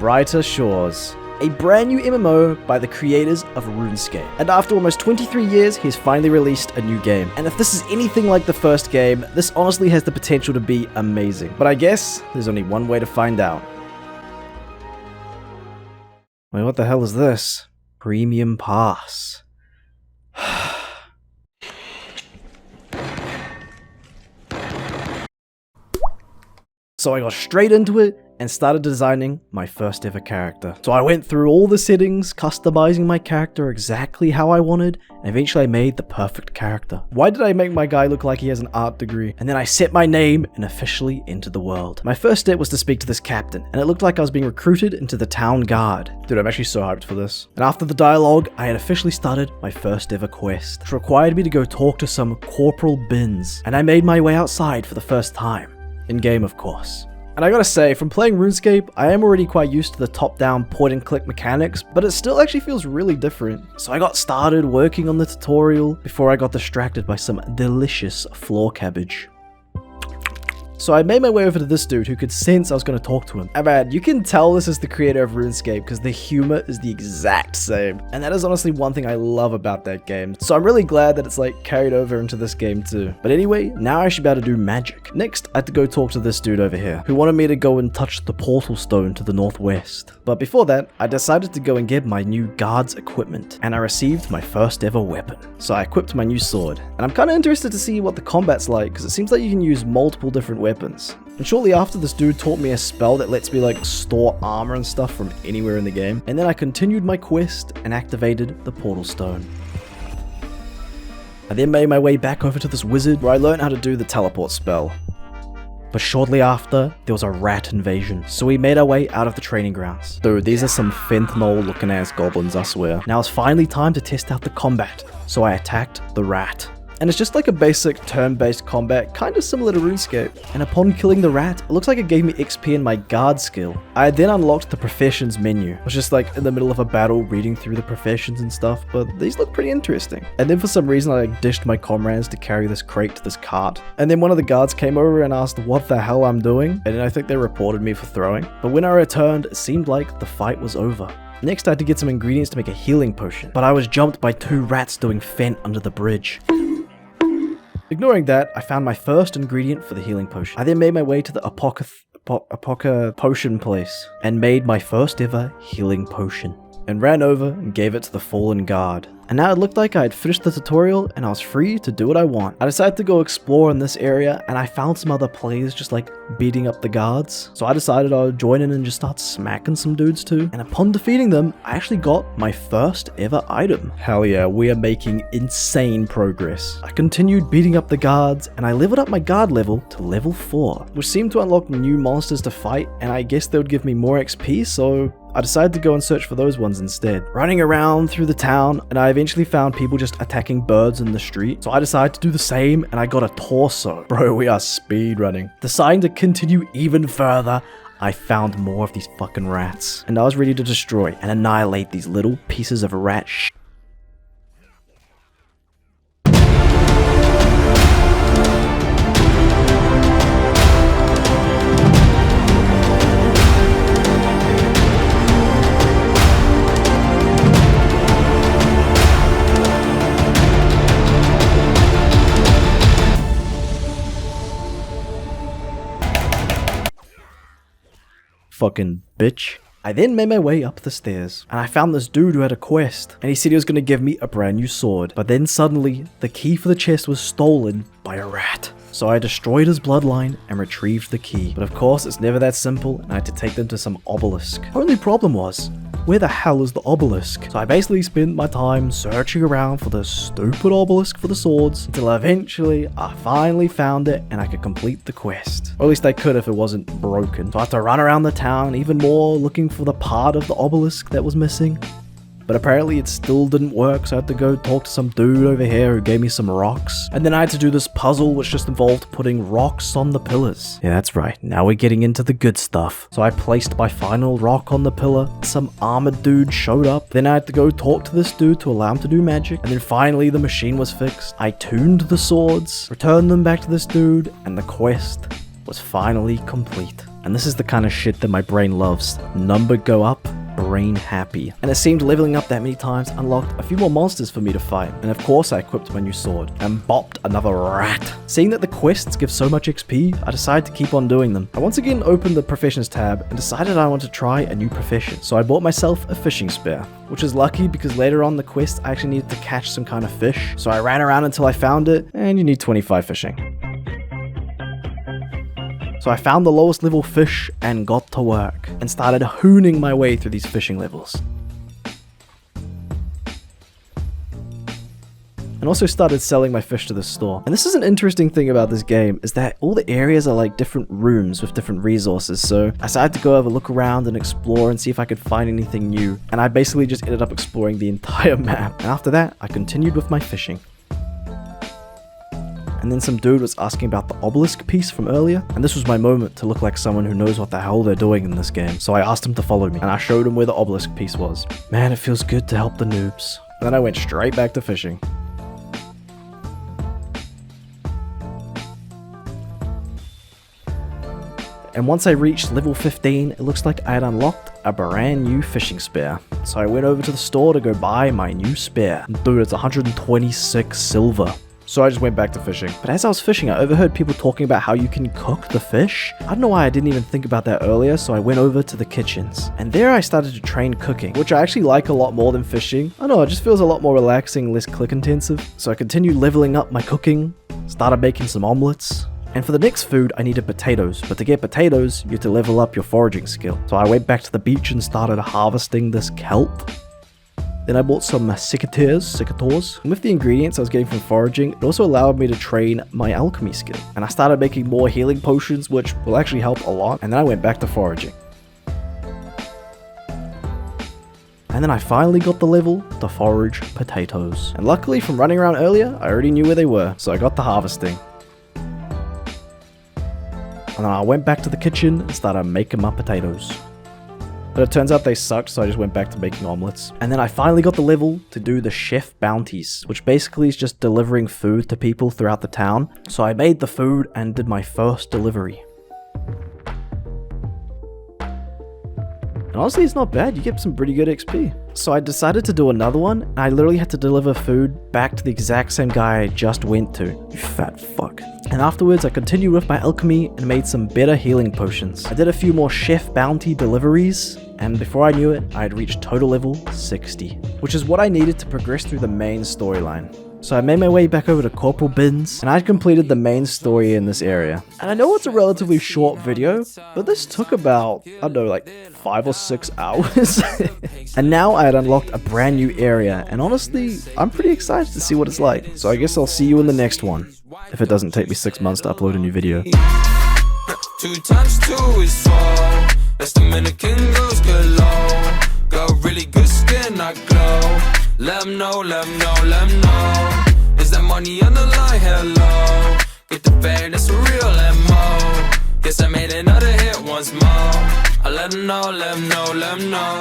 Brighter Shores, a brand new MMO by the creators of Runescape. And after almost 23 years, he's finally released a new game. And if this is anything like the first game, this honestly has the potential to be amazing. But I guess there's only one way to find out. Wait, what the hell is this? Premium Pass. So I got straight into it and started designing my first ever character. So I went through all the settings, customizing my character exactly how I wanted, and eventually I made the perfect character. Why did I make my guy look like he has an art degree? And then I set my name and officially entered the world. My first step was to speak to this captain, and it looked like I was being recruited into the town guard. Dude, I'm actually so hyped for this. And after the dialogue, I had officially started my first ever quest, which required me to go talk to some corporal bins, and I made my way outside for the first time. In-game, of course. And I gotta say, from playing RuneScape, I am already quite used to the top-down point-and-click mechanics, but it still actually feels really different. So I got started working on the tutorial before I got distracted by some delicious floor cabbage. So I made my way over to this dude who could sense I was going to talk to him. And man, you can tell this is the creator of RuneScape because the humor is the exact same. And that is honestly one thing I love about that game. So I'm really glad that it's like carried over into this game too. But anyway, now I should be able to do magic. Next, I had to go talk to this dude over here who wanted me to go and touch the portal stone to the northwest. But before that, I decided to go and get my new guard's equipment. And I received my first ever weapon. So I equipped my new sword. And I'm kind of interested to see what the combat's like because it seems like you can use multiple different weapons. And shortly after, this dude taught me a spell that lets me like store armor and stuff from anywhere in the game. And then I continued my quest and activated the portal stone. I then made my way back over to this wizard where I learned how to do the teleport spell. But shortly after, there was a rat invasion, so we made our way out of the training grounds. Dude, these are some fentanyl looking ass goblins, I swear. Now it's finally time to test out the combat, so I attacked the rat. And it's just like a basic turn-based combat, kind of similar to RuneScape. And upon killing the rat, it looks like it gave me XP in my guard skill. I then unlocked the professions menu. I was just like in the middle of a battle reading through the professions and stuff, but these look pretty interesting. And then for some reason I like dished my comrades to carry this crate to this cart. And then one of the guards came over and asked what the hell I'm doing, and then I think they reported me for throwing. But when I returned, it seemed like the fight was over. Next I had to get some ingredients to make a healing potion, but I was jumped by two rats doing fent under the bridge. Ignoring that, I found my first ingredient for the healing potion. I then made my way to the Apoca potion place and made my first ever healing potion. And ran over and gave it to the fallen guard. And now it looked like I had finished the tutorial and I was free to do what I want. I decided to go explore in this area and I found some other players just like beating up the guards. So I decided I would join in and just start smacking some dudes too. And upon defeating them, I actually got my first ever item. Hell yeah, we are making insane progress. I continued beating up the guards and I leveled up my guard level to level 4, which seemed to unlock new monsters to fight, and I guess they would give me more XP, so I decided to go and search for those ones instead. Running around through the town, and I eventually found people just attacking birds in the street. So I decided to do the same, and I got a torso. Bro, we are speed running. Deciding to continue even further, I found more of these fucking rats. And I was ready to destroy and annihilate these little pieces of rat shit. Fucking bitch. I then made my way up the stairs, and I found this dude who had a quest, and he said he was going to give me a brand new sword. But then suddenly, the key for the chest was stolen by a rat. So I destroyed his bloodline and retrieved the key. But of course, it's never that simple, and I had to take them to some obelisk. Only problem was, where the hell is the obelisk? So I basically spent my time searching around for the stupid obelisk for the swords, until eventually I finally found it and I could complete the quest. Or at least I could if it wasn't broken. So I had to run around the town even more looking for the part of the obelisk that was missing. But apparently it still didn't work, so I had to go talk to some dude over here who gave me some rocks. And then I had to do this puzzle which just involved putting rocks on the pillars. Yeah, that's right, now we're getting into the good stuff. So I placed my final rock on the pillar, some armored dude showed up, then I had to go talk to this dude to allow him to do magic, and then finally the machine was fixed. I tuned the swords, returned them back to this dude, and the quest was finally complete. And this is the kind of shit that my brain loves. Number go up, brain happy. And it seemed leveling up that many times unlocked a few more monsters for me to fight. And of course I equipped my new sword and bopped another rat. Seeing that the quests give so much XP, I decided to keep on doing them. I once again opened the professions tab and decided I want to try a new profession. So I bought myself a fishing spear, which is lucky because later on in the quest I actually needed to catch some kind of fish. So I ran around until I found it, and you need 25 fishing. So I found the lowest level fish and got to work and started hooning my way through these fishing levels. And also started selling my fish to the store. And this is an interesting thing about this game, is that all the areas are like different rooms with different resources. So I decided to go have a look around and explore and see if I could find anything new. And I basically just ended up exploring the entire map. And after that, I continued with my fishing. And then some dude was asking about the obelisk piece from earlier, and this was my moment to look like someone who knows what the hell they're doing in this game. So I asked him to follow me, and I showed him where the obelisk piece was. Man, it feels good to help the noobs. And then I went straight back to fishing. And once I reached level 15, it looks like I had unlocked a brand new fishing spear. So I went over to the store to go buy my new spear. Dude, it's 126 silver. So I just went back to fishing. But as I was fishing, I overheard people talking about how you can cook the fish. I don't know why I didn't even think about that earlier, so I went over to the kitchens. And there I started to train cooking, which I actually like a lot more than fishing. I don't know, it just feels a lot more relaxing, less click intensive. So I continued leveling up my cooking, started making some omelets. And for the next food, I needed potatoes. But to get potatoes, you have to level up your foraging skill. So I went back to the beach and started harvesting this kelp. Then I bought some secateurs. And with the ingredients I was getting from foraging, it also allowed me to train my alchemy skill. And I started making more healing potions, which will actually help a lot. And then I went back to foraging. And then I finally got the level to forage potatoes. And luckily from running around earlier, I already knew where they were. So I got the harvesting. And then I went back to the kitchen and started making my potatoes. But it turns out they sucked, so I just went back to making omelets. And then I finally got the level to do the chef bounties, which basically is just delivering food to people throughout the town. So I made the food and did my first delivery. And honestly, it's not bad. You get some pretty good XP. So I decided to do another one, and I literally had to deliver food back to the exact same guy I just went to. You fat fuck. And afterwards, I continued with my alchemy and made some better healing potions. I did a few more chef bounty deliveries, and before I knew it, I had reached total level 60, which is what I needed to progress through the main storyline. So I made my way back over to Corporal Bin's, and I completed the main story in this area. And I know it's a relatively short video, but this took about, I don't know, like 5 or 6 hours. And now I had unlocked a brand new area, and honestly, I'm pretty excited to see what it's like. So I guess I'll see you in the next one, if it doesn't take me 6 months to upload a new video. 2 times 2 is 4. That's Dominican girls galore. Got really good skin, I glow. Let 'em know, let 'em know, let 'em know. Is that money on the line? Hello. Get the bag, that's a real MO. Guess I made another hit once more. I let 'em know, let 'em know, let 'em know.